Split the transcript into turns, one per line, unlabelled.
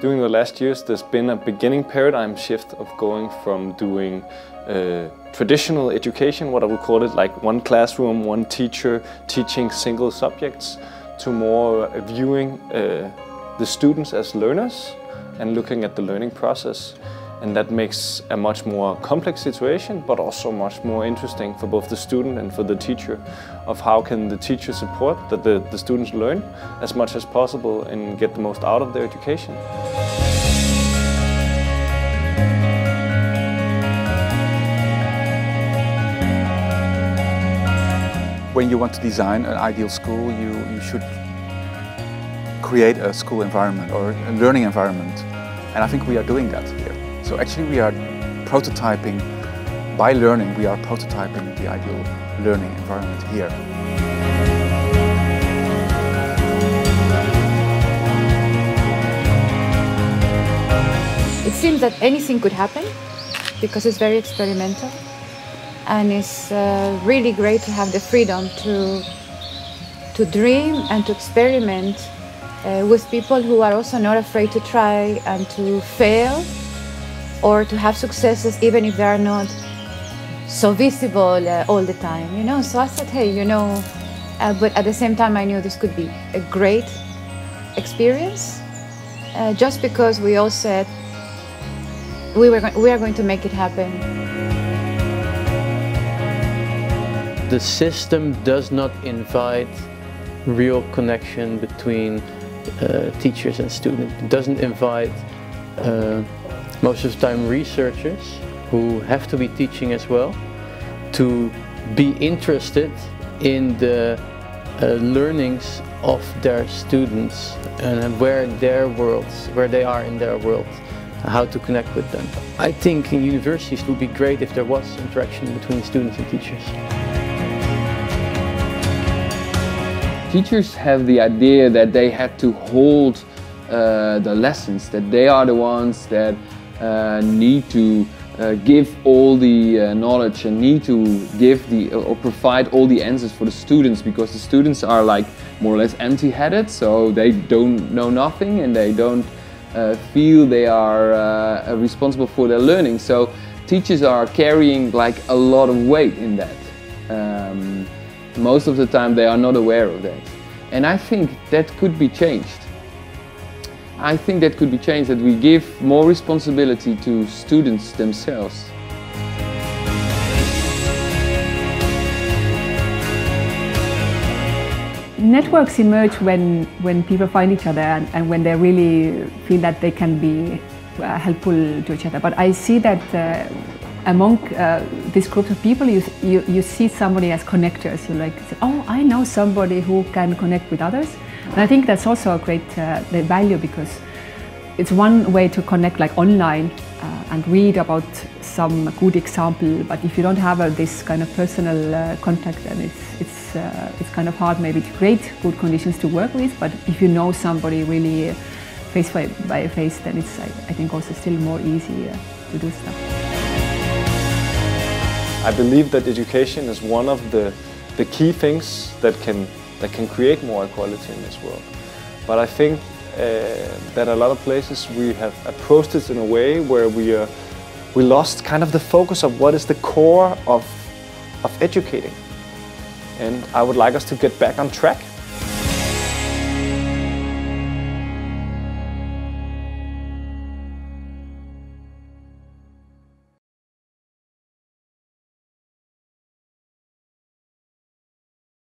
During the last years, there's been a beginning paradigm shift of going from doing traditional education, what I would call it, like one classroom, one teacher teaching single subjects, to more viewing the students as learners and looking at the learning process. And that makes a much more complex situation, but also much more interesting for both the student and for the teacher, of how can the teacher support that the students learn as much as possible and get the most out of their education.
When you want to design an ideal school, you should create a school environment or a learning environment. And I think we are doing that here. So actually we are prototyping, by learning, we are prototyping the ideal learning environment here.
It seems that anything could happen because it's very experimental, and it's really great to have the freedom to dream and to experiment with people who are also not afraid to try and to fail, or to have successes even if they are not so visible all the time, you know. So I said, hey, you know, but at the same time I knew this could be a great experience, just because we all said we are going to make it happen.
The system does not invite real connection between teachers and students. It doesn't invite most of the time researchers, who have to be teaching as well, to be interested in the learnings of their students and where they are in their world, how to connect with them. I think in universities it would be great if there was interaction between students and teachers.
Teachers have the idea that they have to hold the lessons, that they are the ones that need to give all the knowledge and need to give or provide all the answers for the students, because the students are like more or less empty-headed, so they don't know nothing and they don't feel they are responsible for their learning. So teachers are carrying like a lot of weight in that. Most of the time they are not aware of that. And I think that could be changed. I think that could be changed, that we give more responsibility to students themselves.
Networks emerge when people find each other and when they really feel that they can be helpful to each other. But I see that among this group of people, you see somebody as connectors. You like, oh, I know somebody who can connect with others. And I think that's also a great value, because it's one way to connect like online and read about some good example. But if you don't have this kind of personal contact, then it's kind of hard maybe to create good conditions to work with. But if you know somebody really face by face, then it's I think also still more easy to do stuff.
I believe that education is one of the key things that can create more equality in this world. But I think that a lot of places we have approached it in a way where we lost kind of the focus of what is the core of educating. And I would like us to get back on track.